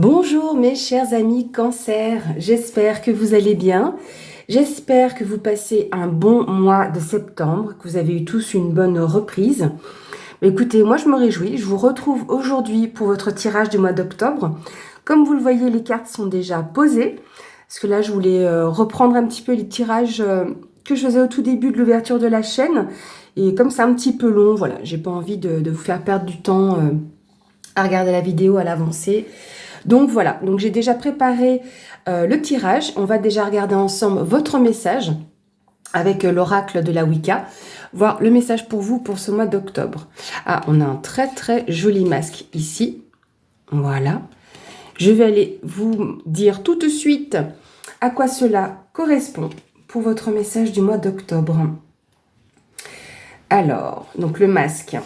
Bonjour mes chers amis Cancer, j'espère que vous allez bien. J'espère que vous passez un bon mois de septembre, que vous avez eu tous une bonne reprise. Mais écoutez, moi je me réjouis, je vous retrouve aujourd'hui pour votre tirage du mois d'octobre. Comme vous le voyez, les cartes sont déjà posées, parce que là je voulais reprendre un petit peu les tirages que je faisais au tout début de l'ouverture de la chaîne. Et comme c'est un petit peu long, voilà, j'ai pas envie de vous faire perdre du temps à regarder la vidéo à l'avancée. Donc voilà, donc j'ai déjà préparé le tirage. On va déjà regarder ensemble votre message avec l'oracle de la Wicca, voir le message pour vous pour ce mois d'octobre. Ah, on a un très très joli masque ici. Voilà. Je vais aller vous dire tout de suite à quoi cela correspond pour votre message du mois d'octobre. Alors, donc le masque.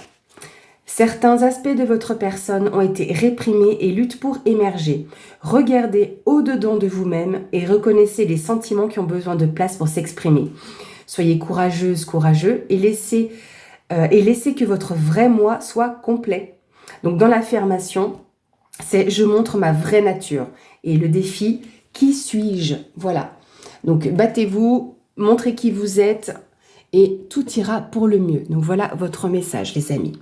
Certains aspects de votre personne ont été réprimés et luttent pour émerger. Regardez au-dedans de vous-même et reconnaissez les sentiments qui ont besoin de place pour s'exprimer. Soyez courageuse, courageux et laissez que votre vrai moi soit complet. Donc dans l'affirmation, c'est « je montre ma vraie nature » et le défi « qui suis-je » Voilà. Donc battez-vous, montrez qui vous êtes et tout ira pour le mieux. Donc voilà votre message les amis.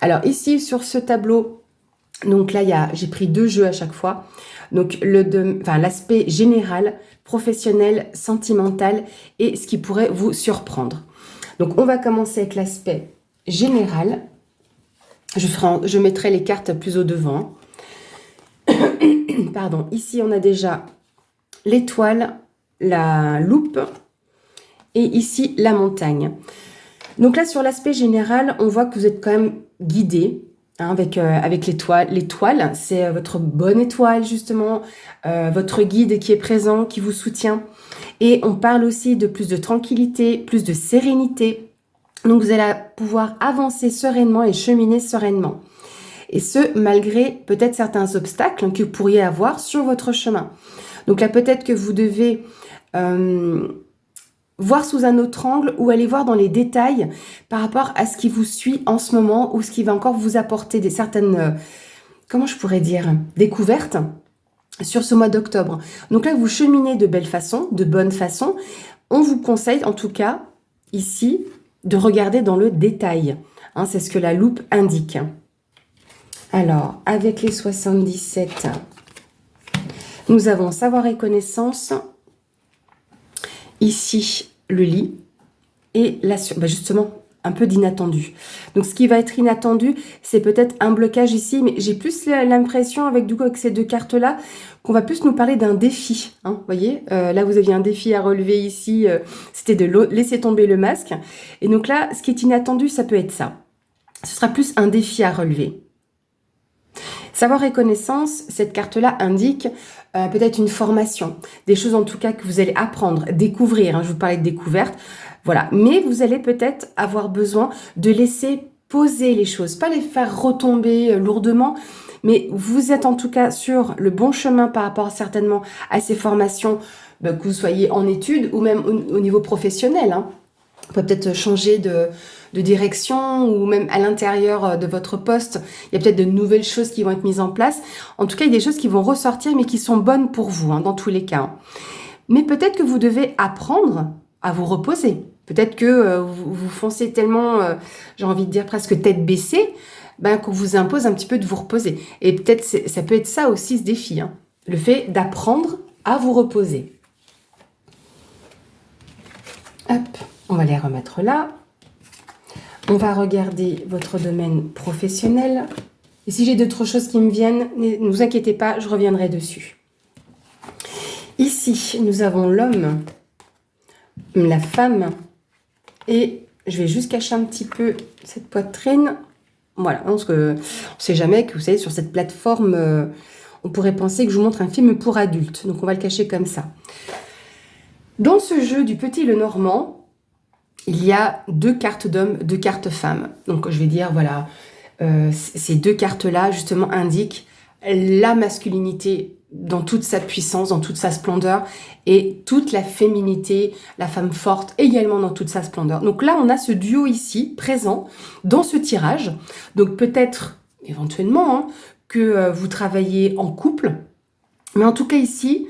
Alors ici sur ce tableau, donc là j'ai pris 2 jeux à chaque fois. Donc l'aspect général, professionnel, sentimental et ce qui pourrait vous surprendre. Donc on va commencer avec l'aspect général. Je mettrai les cartes plus au devant. Pardon, ici on a déjà l'étoile, la loupe et ici la montagne. Donc là, sur l'aspect général, on voit que vous êtes quand même guidé hein, avec l'étoile. L'étoile, c'est votre bonne étoile, justement, votre guide qui est présent, qui vous soutient. Et on parle aussi de plus de tranquillité, plus de sérénité. Donc, vous allez pouvoir avancer sereinement et cheminer sereinement. Et ce, malgré peut-être certains obstacles que vous pourriez avoir sur votre chemin. Donc là, peut-être que vous devez voir sous un autre angle ou aller voir dans les détails par rapport à ce qui vous suit en ce moment ou ce qui va encore vous apporter certaines, comment je pourrais dire, découvertes sur ce mois d'octobre. Donc là, vous cheminez de belle façon, de bonne façon. On vous conseille en tout cas ici de regarder dans le détail. Hein, c'est ce que la loupe indique. Alors, avec les 77, nous avons savoir et connaissance. Ici, le lit et justement un peu d'inattendu. Donc ce qui va être inattendu, c'est peut-être un blocage ici, mais j'ai plus l'impression avec ces 2 cartes-là qu'on va plus nous parler d'un défi. Hein, vous voyez, là vous aviez un défi à relever ici, c'était de laisser tomber le masque. Et donc là, ce qui est inattendu, ça peut être ça. Ce sera plus un défi à relever. Savoir et connaissance, cette carte-là indique peut-être une formation, des choses en tout cas que vous allez apprendre, découvrir, hein, je vous parlais de découverte, voilà. Mais vous allez peut-être avoir besoin de laisser poser les choses, pas les faire retomber lourdement, mais vous êtes en tout cas sur le bon chemin par rapport certainement à ces formations, que vous soyez en études ou même au niveau professionnel, hein. Vous pouvez peut-être changer de direction ou même à l'intérieur de votre poste, il y a peut-être de nouvelles choses qui vont être mises en place. En tout cas, il y a des choses qui vont ressortir mais qui sont bonnes pour vous, hein, dans tous les cas. Hein. Mais peut-être que vous devez apprendre à vous reposer. Peut-être que vous foncez tellement, j'ai envie de dire presque tête baissée, qu'on vous impose un petit peu de vous reposer. Et peut-être ça peut être ça aussi ce défi, hein, le fait d'apprendre à vous reposer. Hop, on va les remettre là. On va regarder votre domaine professionnel. Et si j'ai d'autres choses qui me viennent, ne vous inquiétez pas, je reviendrai dessus. Ici, nous avons l'homme, la femme, et je vais juste cacher un petit peu cette poitrine. Voilà, parce qu'on ne sait jamais que, vous savez, sur cette plateforme, on pourrait penser que je vous montre un film pour adultes. Donc, on va le cacher comme ça. Dans ce jeu du Petit Lenormand, il y a 2 cartes d'hommes, 2 cartes femmes. Donc, je vais dire, voilà, ces 2 cartes-là, justement, indiquent la masculinité dans toute sa puissance, dans toute sa splendeur, et toute la féminité, la femme forte, également dans toute sa splendeur. Donc là, on a ce duo ici, présent, dans ce tirage. Donc peut-être, éventuellement, hein, que vous travaillez en couple. Mais en tout cas ici,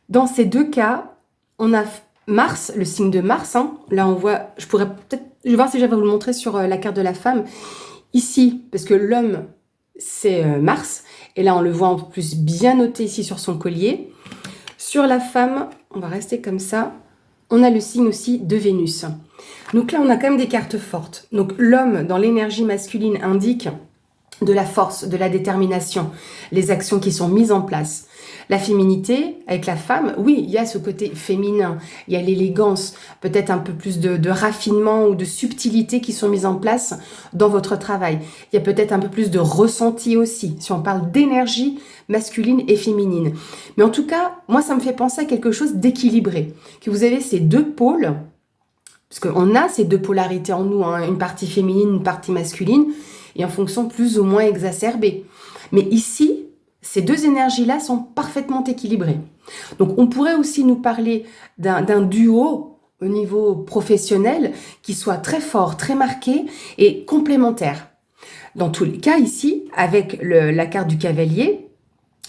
dans ces deux cas, on a Mars, le signe de Mars. Hein. Là, on voit, je vais voir si j'arrive à vous le montrer sur la carte de la femme. Ici, parce que l'homme, c'est Mars. Et là, on le voit en plus bien noté ici sur son collier. Sur la femme, on va rester comme ça. On a le signe aussi de Vénus. Donc là, on a quand même des cartes fortes. Donc l'homme, dans l'énergie masculine, indique de la force, de la détermination, les actions qui sont mises en place. La féminité, avec la femme, oui, il y a ce côté féminin, il y a l'élégance, peut-être un peu plus de raffinement ou de subtilité qui sont mises en place dans votre travail. Il y a peut-être un peu plus de ressenti aussi, si on parle d'énergie masculine et féminine. Mais en tout cas, moi, ça me fait penser à quelque chose d'équilibré, que vous avez ces deux pôles, parce qu'on a ces deux polarités en nous, hein, une partie féminine, une partie masculine, et en fonction plus ou moins exacerbée. Mais ici, ces deux énergies-là sont parfaitement équilibrées. Donc on pourrait aussi nous parler d'un duo au niveau professionnel qui soit très fort, très marqué et complémentaire. Dans tous les cas ici, avec la carte du cavalier,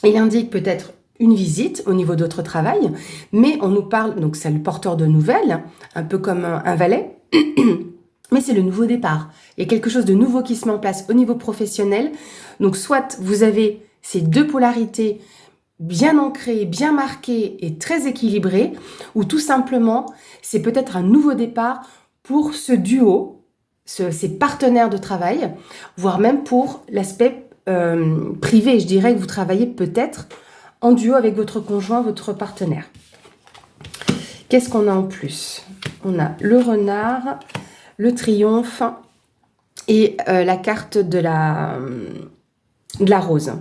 il indique peut-être une visite au niveau de votre travail, mais on nous parle, donc c'est le porteur de nouvelles, un peu comme un valet, mais c'est le nouveau départ. Il y a quelque chose de nouveau qui se met en place au niveau professionnel. Donc soit vous avez ces deux polarités bien ancrées, bien marquées et très équilibrées, ou tout simplement, c'est peut-être un nouveau départ pour ce duo, ces partenaires de travail, voire même pour l'aspect privé. Je dirais que vous travaillez peut-être en duo avec votre conjoint, votre partenaire. Qu'est-ce qu'on a en plus? On a le renard, le triomphe et la carte de la rose.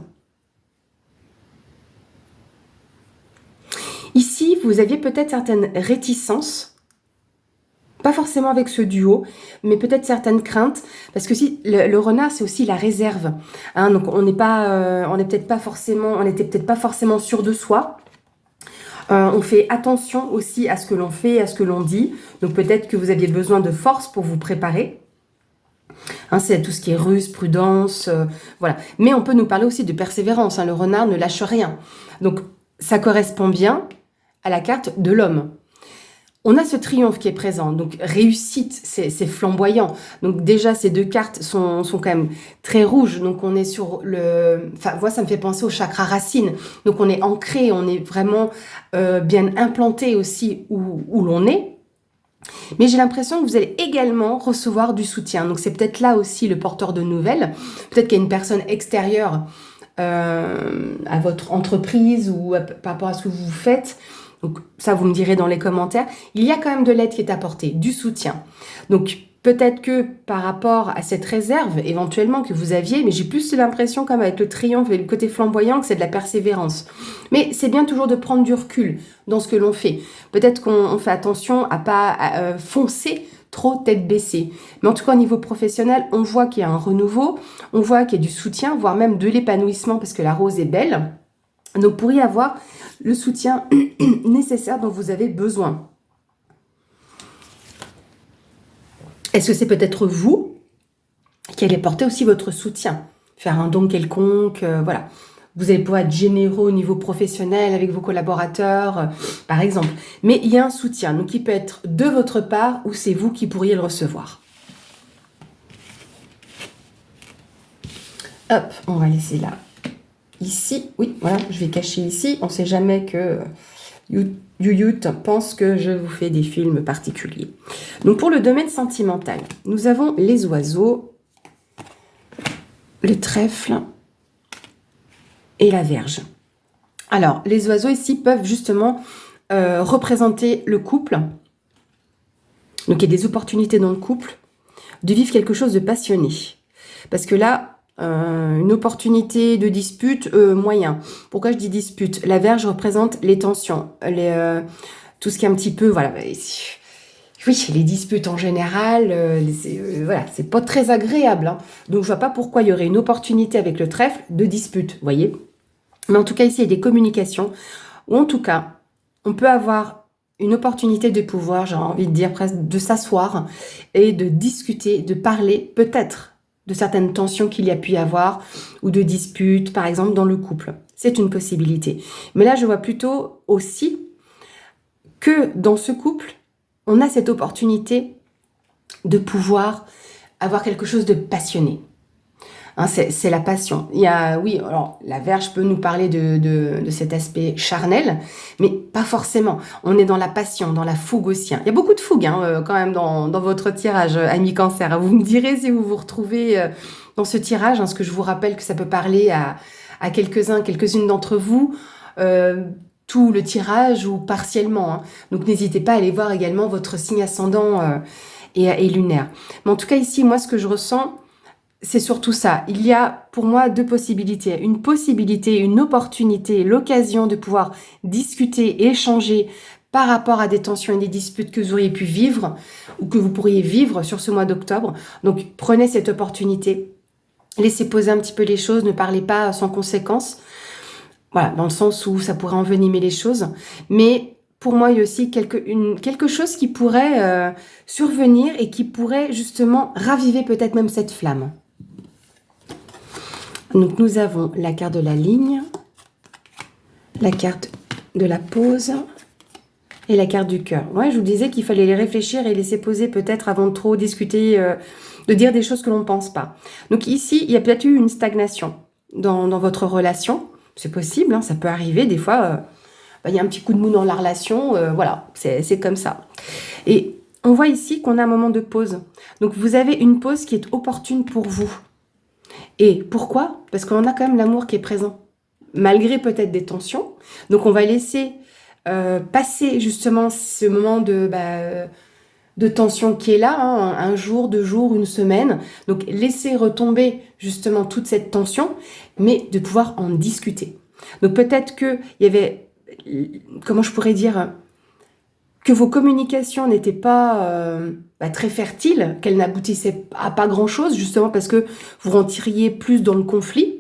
Ici, vous aviez peut-être certaines réticences, pas forcément avec ce duo, mais peut-être certaines craintes, parce que si le renard, c'est aussi la réserve. Hein, donc on n'était peut-être pas forcément sûr de soi. On fait attention aussi à ce que l'on fait, à ce que l'on dit. Donc peut-être que vous aviez besoin de force pour vous préparer. Hein, c'est tout ce qui est ruse, prudence, voilà. Mais on peut nous parler aussi de persévérance. Hein, le renard ne lâche rien. Donc ça correspond bien à la carte de l'homme. On a ce triomphe qui est présent, donc réussite, c'est flamboyant. Donc déjà, ces deux cartes sont quand même très rouges. Donc on est sur le... Enfin, moi, ça me fait penser au chakra racine. Donc on est ancré, on est vraiment bien implanté aussi où l'on est. Mais j'ai l'impression que vous allez également recevoir du soutien. Donc c'est peut-être là aussi le porteur de nouvelles. Peut-être qu'il y a une personne extérieure à votre entreprise ou par rapport à ce que vous faites. Donc ça, vous me direz dans les commentaires. Il y a quand même de l'aide qui est apportée, du soutien. Donc peut-être que par rapport à cette réserve éventuellement que vous aviez, mais j'ai plus l'impression comme avec le triomphe et le côté flamboyant que c'est de la persévérance. Mais c'est bien toujours de prendre du recul dans ce que l'on fait. Peut-être qu'on fait attention à pas foncer trop tête baissée. Mais en tout cas, au niveau professionnel, on voit qu'il y a un renouveau, on voit qu'il y a du soutien, voire même de l'épanouissement parce que la rose est belle. Donc, pour y avoir le soutien nécessaire dont vous avez besoin. Est-ce que c'est peut-être vous qui allez porter aussi votre soutien? Faire un don quelconque, voilà. Vous allez pouvoir être généreux au niveau professionnel avec vos collaborateurs, par exemple. Mais il y a un soutien, donc il peut être de votre part ou c'est vous qui pourriez le recevoir. Hop, on va laisser là. Ici, oui, voilà, je vais cacher ici. On ne sait jamais que YouTube pense que je vous fais des films particuliers. Donc, pour le domaine sentimental, nous avons les oiseaux, le trèfle et la Vierge. Alors, les oiseaux ici peuvent justement représenter le couple. Donc, il y a des opportunités dans le couple de vivre quelque chose de passionné. Parce que là, une opportunité de dispute, moyen. Pourquoi je dis dispute? La Vierge représente les tensions, tout ce qui est un petit peu, voilà, oui, les disputes en général, voilà, c'est pas très agréable. Hein. Donc je vois pas pourquoi il y aurait une opportunité avec le trèfle de dispute, vous voyez. Mais en tout cas ici il y a des communications, ou en tout cas on peut avoir une opportunité de pouvoir, j'ai envie de dire presque, de s'asseoir et de discuter, de parler peut-être de certaines tensions qu'il y a pu y avoir ou de disputes, par exemple, dans le couple. C'est une possibilité. Mais là, je vois plutôt aussi que dans ce couple, on a cette opportunité de pouvoir avoir quelque chose de passionné. Hein, c'est la passion. Il y a, oui, alors la Vierge peut nous parler de cet aspect charnel, mais pas forcément. On est dans la passion, dans la fougue aussi. Hein. Il y a beaucoup de fougue quand même dans votre tirage, ami Cancer. Vous me direz si vous vous retrouvez dans ce tirage, parce que je vous rappelle que ça peut parler à quelques-uns, quelques-unes d'entre vous, tout le tirage ou partiellement. Hein. Donc n'hésitez pas à aller voir également votre signe ascendant et lunaire. Mais en tout cas ici, moi ce que je ressens, c'est surtout ça. Il y a pour moi deux possibilités. Une possibilité, une opportunité, l'occasion de pouvoir discuter, échanger par rapport à des tensions et des disputes que vous auriez pu vivre ou que vous pourriez vivre sur ce mois d'octobre. Donc prenez cette opportunité. Laissez poser un petit peu les choses, ne parlez pas sans conséquence. Voilà, dans le sens où ça pourrait envenimer les choses. Mais pour moi, il y a aussi quelque chose qui pourrait survenir et qui pourrait justement raviver peut-être même cette flamme. Donc nous avons la carte de la ligne, la carte de la pause et la carte du cœur. Ouais, je vous disais qu'il fallait les réfléchir et laisser poser peut-être avant de trop discuter, de dire des choses que l'on ne pense pas. Donc ici, il y a peut-être eu une stagnation dans votre relation. C'est possible, hein, ça peut arriver. Des fois, il y a un petit coup de mou dans la relation. Voilà, c'est comme ça. Et on voit ici qu'on a un moment de pause. Donc vous avez une pause qui est opportune pour vous. Et pourquoi? Parce qu'on a quand même l'amour qui est présent, malgré peut-être des tensions. Donc on va laisser passer justement ce moment de tension qui est là, hein, un jour, 2 jours, une semaine. Donc laisser retomber justement toute cette tension, mais de pouvoir en discuter. Donc peut-être qu'il y avait, comment je pourrais dire, que vos communications n'étaient pas très fertiles, qu'elles n'aboutissaient à pas grand-chose, justement parce que vous rentriez plus dans le conflit,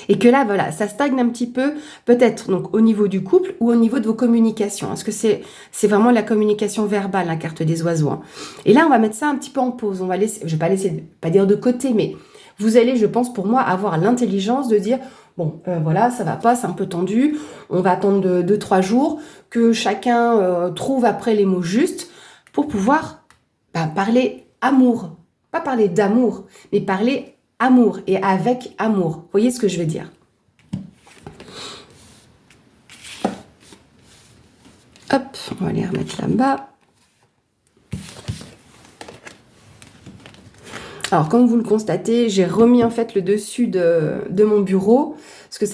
et que là, voilà, ça stagne un petit peu, peut-être donc au niveau du couple ou au niveau de vos communications. Parce que c'est vraiment la communication verbale, la carte des oiseaux. Hein. Et là, on va mettre ça un petit peu en pause. On va laisser, je vais pas dire de côté, mais vous allez, je pense, pour moi, avoir l'intelligence de dire, bon, voilà, ça va pas, c'est un peu tendu, on va attendre 2-3 jours, que chacun trouve après les mots justes pour pouvoir parler amour. Pas parler d'amour, mais parler amour et avec amour. Vous voyez ce que je veux dire? Hop, on va les remettre là-bas. Alors, comme vous le constatez, j'ai remis en fait le dessus de mon bureau parce que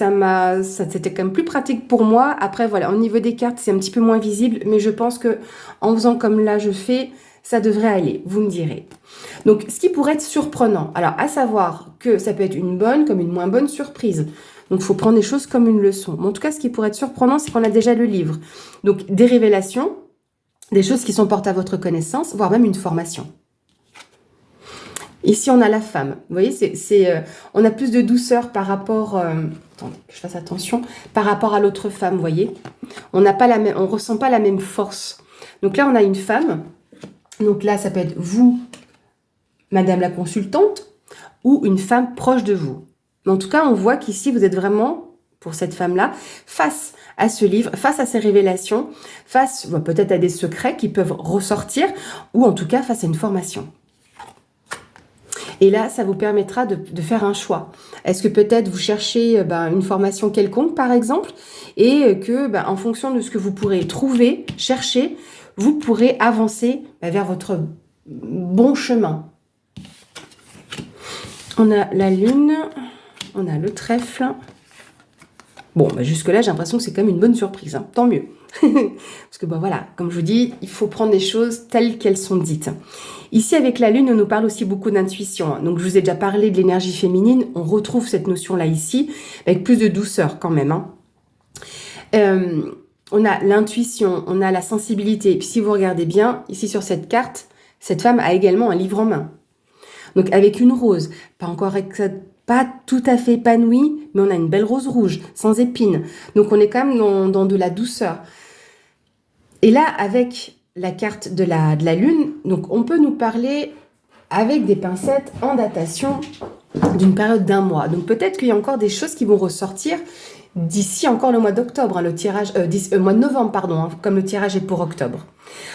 c'était quand même plus pratique pour moi. Après, voilà, au niveau des cartes, c'est un petit peu moins visible, mais je pense que en faisant comme là je fais, ça devrait aller, vous me direz. Donc, ce qui pourrait être surprenant, alors à savoir que ça peut être une bonne comme une moins bonne surprise. Donc, il faut prendre les choses comme une leçon. Mais en tout cas, ce qui pourrait être surprenant, c'est qu'on a déjà le livre. Donc, des révélations, des choses qui sont portées à votre connaissance, voire même une formation. Ici, on a la femme. Vous voyez, on a plus de douceur par rapport... attendez, que je fasse attention. Par rapport à l'autre femme, vous voyez. On ressent pas la même force. Donc là, on a une femme. Donc là, ça peut être vous, madame la consultante, ou une femme proche de vous. Mais en tout cas, on voit qu'ici, vous êtes vraiment, pour cette femme-là, face à ce livre, face à ces révélations, face peut-être à des secrets qui peuvent ressortir, ou en tout cas face à une formation. Et là, ça vous permettra de faire un choix. Est-ce que peut-être vous cherchez une formation quelconque, par exemple, et que, en fonction de ce que vous pourrez trouver, chercher, vous pourrez avancer vers votre bon chemin. On a la lune, on a le trèfle. Bon, jusque-là, j'ai l'impression que c'est quand même une bonne surprise. Hein. Tant mieux. Parce que voilà, comme je vous dis, il faut prendre les choses telles qu'elles sont dites. Ici, avec la lune, on nous parle aussi beaucoup d'intuition. Donc, je vous ai déjà parlé de l'énergie féminine. On retrouve cette notion-là ici, avec plus de douceur quand même. Hein. On a l'intuition, on a la sensibilité. Et puis, si vous regardez bien, ici sur cette carte, cette femme a également un livre en main. Donc, avec une rose, pas tout à fait épanouie, mais on a une belle rose rouge, sans épines. Donc, on est quand même dans de la douceur. Et là, avec la carte de la lune, donc on peut nous parler avec des pincettes en datation d'une période d'1 mois. Donc peut-être qu'il y a encore des choses qui vont ressortir d'ici encore le mois d'octobre, hein, le tirage, mois de novembre, pardon, hein, comme le tirage est pour octobre.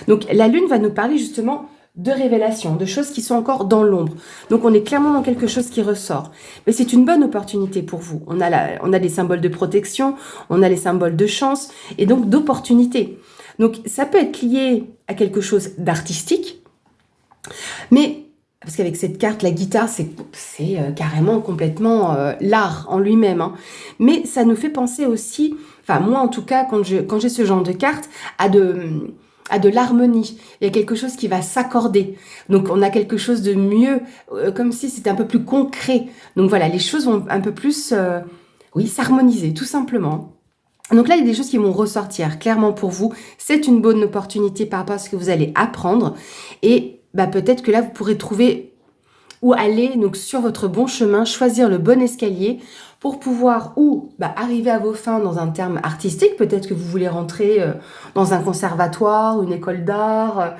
Donc la lune va nous parler justement de révélations, de choses qui sont encore dans l'ombre. Donc on est clairement dans quelque chose qui ressort. Mais c'est une bonne opportunité pour vous. On a les symboles de protection, on a les symboles de chance et donc d'opportunité. Donc ça peut être lié à quelque chose d'artistique, mais parce qu'avec cette carte, la guitare, c'est carrément complètement l'art en lui-même. Hein. Mais ça nous fait penser aussi, enfin moi en tout cas, quand j'ai ce genre de carte, à de l'harmonie. Il y a quelque chose qui va s'accorder. Donc on a quelque chose de mieux, comme si c'était un peu plus concret. Donc voilà, les choses vont un peu plus, s'harmoniser, tout simplement. Donc là, il y a des choses qui vont ressortir clairement pour vous. C'est une bonne opportunité par rapport à ce que vous allez apprendre. Et peut-être que là, vous pourrez trouver ou aller donc sur votre bon chemin, choisir le bon escalier pour pouvoir arriver à vos fins dans un terme artistique. Peut-être que vous voulez rentrer dans un conservatoire, une école d'art.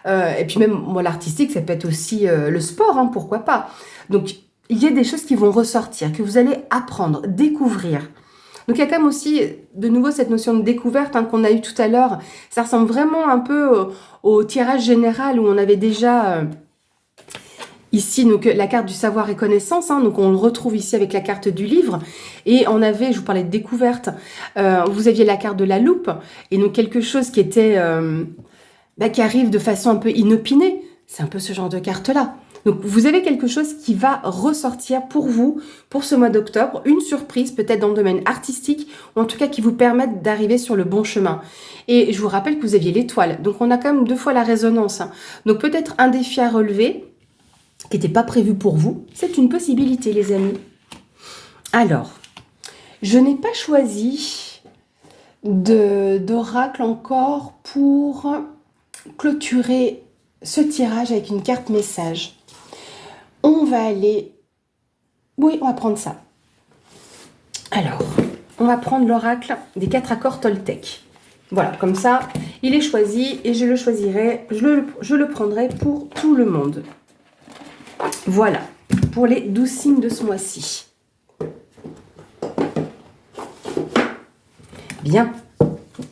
Et puis même, l'artistique, ça peut être aussi le sport, hein, pourquoi pas. Donc, il y a des choses qui vont ressortir, que vous allez apprendre, découvrir. Donc il y a quand même aussi de nouveau cette notion de découverte qu'on a eue tout à l'heure. Ça ressemble vraiment un peu au tirage général où on avait déjà ici donc la carte du savoir et connaissance. Donc on le retrouve ici avec la carte du livre. Et on avait, je vous parlais de découverte, vous aviez la carte de la loupe. Et donc quelque chose qui était qui arrive de façon un peu inopinée. C'est un peu ce genre de carte-là. Donc, vous avez quelque chose qui va ressortir pour vous, pour ce mois d'octobre, une surprise peut-être dans le domaine artistique, ou en tout cas qui vous permette d'arriver sur le bon chemin. Et je vous rappelle que vous aviez l'étoile, donc on a quand même 2 fois la résonance. Hein. Donc peut-être un défi à relever, qui n'était pas prévu pour vous, c'est une possibilité les amis. Alors, je n'ai pas choisi d'oracle encore pour clôturer ce tirage avec une carte message. On va aller... Oui, on va prendre ça. Alors, on va prendre l'oracle des 4 accords Toltec. Voilà, comme ça, il est choisi et je le choisirai, je le prendrai pour tout le monde. Voilà, pour les 12 signes de ce mois-ci. Bien.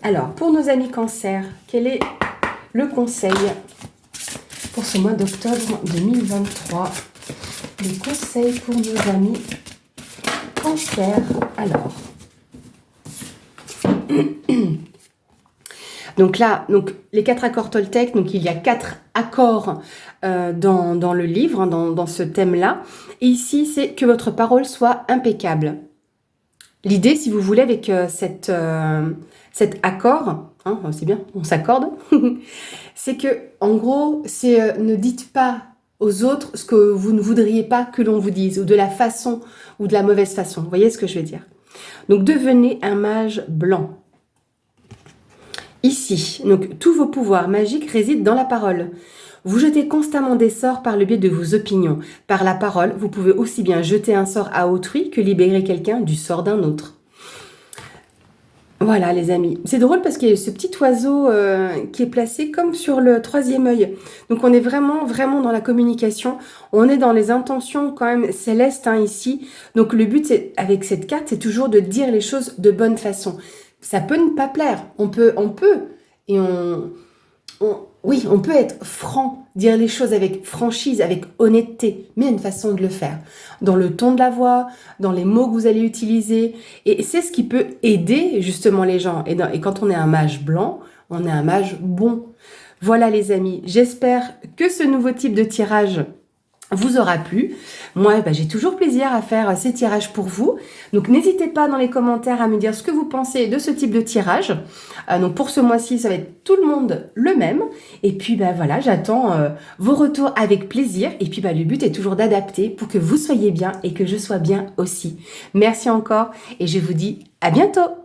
Alors, pour nos amis Cancer, quel est le conseil pour ce mois d'octobre 2023 ? Les conseils pour nos amis Cancer. Alors, donc là, les 4 accords Toltec, donc il y a 4 accords dans le livre, hein, dans ce thème-là. Et ici, c'est que votre parole soit impeccable. L'idée, si vous voulez, avec cet accord, hein, c'est bien, on s'accorde, c'est que, en gros, c'est ne dites pas aux autres ce que vous ne voudriez pas que l'on vous dise, ou de la façon, ou de la mauvaise façon. Vous voyez ce que je veux dire? Donc, devenez un mage blanc. Ici, donc, tous vos pouvoirs magiques résident dans la parole. Vous jetez constamment des sorts par le biais de vos opinions. Par la parole, vous pouvez aussi bien jeter un sort à autrui que libérer quelqu'un du sort d'un autre. Voilà les amis, c'est drôle parce qu'il y a ce petit oiseau qui est placé comme sur le 3e œil. Donc on est vraiment dans la communication, on est dans les intentions quand même célestes ici. Donc le but avec cette carte, c'est toujours de dire les choses de bonne façon. Ça peut ne pas plaire, on peut et on peut être franc, dire les choses avec franchise, avec honnêteté, mais il y a une façon de le faire. Dans le ton de la voix, dans les mots que vous allez utiliser. Et c'est ce qui peut aider justement les gens. Et quand on est un mage blanc, on est un mage bon. Voilà les amis, j'espère que ce nouveau type de tirage vous aura plu. Moi, j'ai toujours plaisir à faire ces tirages pour vous. Donc, n'hésitez pas dans les commentaires à me dire ce que vous pensez de ce type de tirage. Donc, pour ce mois-ci, ça va être tout le monde le même. Et puis, voilà, j'attends vos retours avec plaisir. Et puis, le but est toujours d'adapter pour que vous soyez bien et que je sois bien aussi. Merci encore et je vous dis à bientôt.